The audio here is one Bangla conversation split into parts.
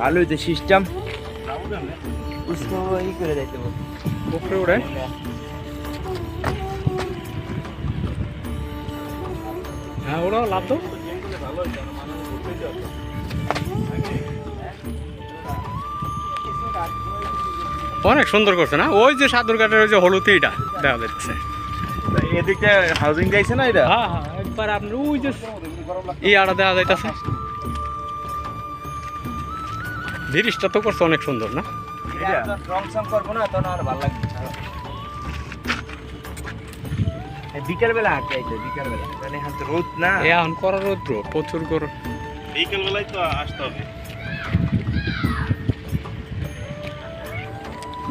ভালোই তো সিস্টেম उसको वही করে দিতে হবে উপরে উড়ে হ্যাঁ ওরাও লাভ তো অনেক সুন্দর করছে না ওই যে সাদুরঘাটের ওই যে হলুতিটা দেখা যাচ্ছে এদিকে হাউজিং যাইছে না এটা হ্যাঁ হ্যাঁ একবার আপনার ওই যে ইয়াটা দেখা যাইতেছে ব্রিজটা তো করছে অনেক সুন্দর না এটা রং সং করব না তো আর ভালো লাগবে বিকেল বেলা হাঁটতে আইতো বিকেল বেলা মানে হাত রোদ না এখন করার রৌদ্র প্রচুর গরম বিকেল বেলায় তো আসতে হবে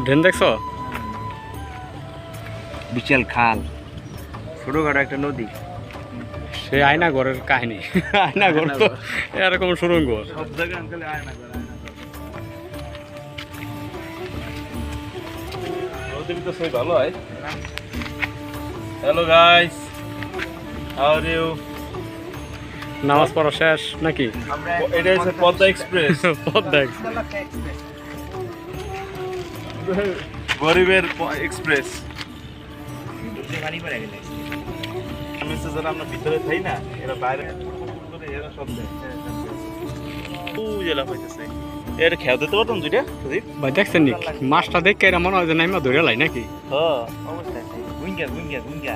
ড্রেন দেখছো বিকেল খাল ছোটখাটো একটা নদী সে আয়নাঘরের কাহিনী আয়নাঘর তো এরকম সুরঙ্গ সব জায়গায় আঙ্কেল আয়নাঘর নদী তো সই ভালো হয় hello guys how are you নামাজ পড়া শেষ নাকি এটা হচ্ছে পদ্মা এক্সপ্রেস পদ্মা গরিবের এক্সপ্রেস আমরা ভিতরে থাই না এরা বাইরে এরা সব জেলা পাইতেছে এর খেয়াল দিতে পারতাম দুইটা ভাই দেখছেন নি মাছটা দেখে এরা মনে হয় যে নাইমা ধরে লাই নাকি হ্যাঁ অবশ্যই গুঙ্গা গুঙ্গা গুঙ্গা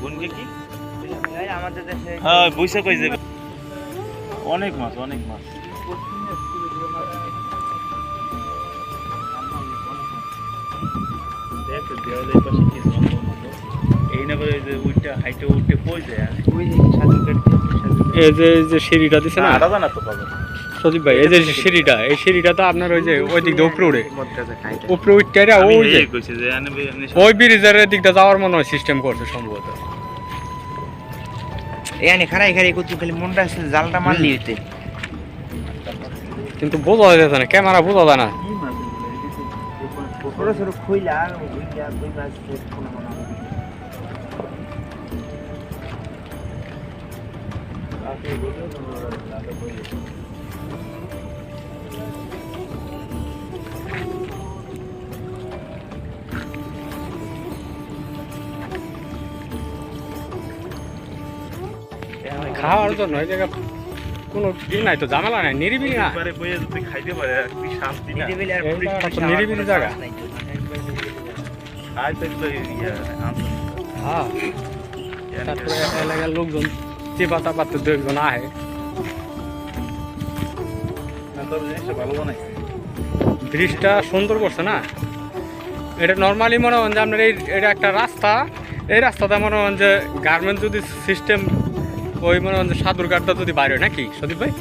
গুঙ্গা কি আমাদের দেশে হ্যাঁ বুঝছে কই যাবে অনেক মাছ দেখ দেওয়ালের পাশে কি এই না বলে যে উইটা হাইটে উঠে পড়ে যায় ওই যে এই যে সিঁড়িটা দিছে না আলাদা না তো পাবে সজীব ভাই এই যে সিঁড়িটা এই সিঁড়িটা তো আপনার ওই যে ওই দিক দিয়ে উপরে উঠে উপরে উঠতে ওই যে ওই ব্রিজের দিকটা যাওয়ার মনে হয় সিস্টেম করছে সম্ভবত এখানে খারাই করতে খালি মনটা জালটা মারলি হইতে কিন্তু বোঝা যাচ্ছে না ক্যামেরা বোঝা যায় না ছোট ছোট খুইলা কই মাছ খাওয়ার জন্য এই জায়গা কোনো ই নাই তো ঝামেলা নাই নিরিবিলি না খাইতে পারে কি শান্তি না নিরিবিলি জায়গা হ্যাঁ তারপরে এলাকার লোকজন চেপা চাপাতে দু একজন আহে ব্রিজটা সুন্দর করছে না এটা নর্মালি মনে হন যে আপনার এটা একটা রাস্তা এই রাস্তাটা মনে হন যে গার্মেন্ট যদি সিস্টেম ওই মনে হন যে সাদুরঘাটটা যদি বাইরে নাকি সদীপ ভাই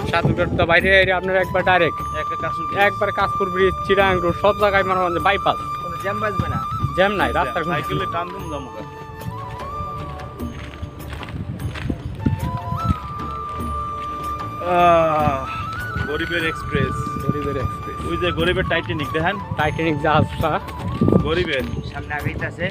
সাদুরঘাটটা বাইরে আপনার একবার ডাইরেক্ট একবার কাশপুর ব্রিজ চিরাং রোড সব জায়গায় মনে হন যে বাইপাস জ্যাম বাজবে না জ্যাম নাই রাস্তার সাইকেলে টান দিন যাবো গরিবের এক্সপ্রেস ওই যে গরিবের টাইটানিক দেখেন টাইটানিক জাহাজটা গরিবের সামনে আগাইতেছে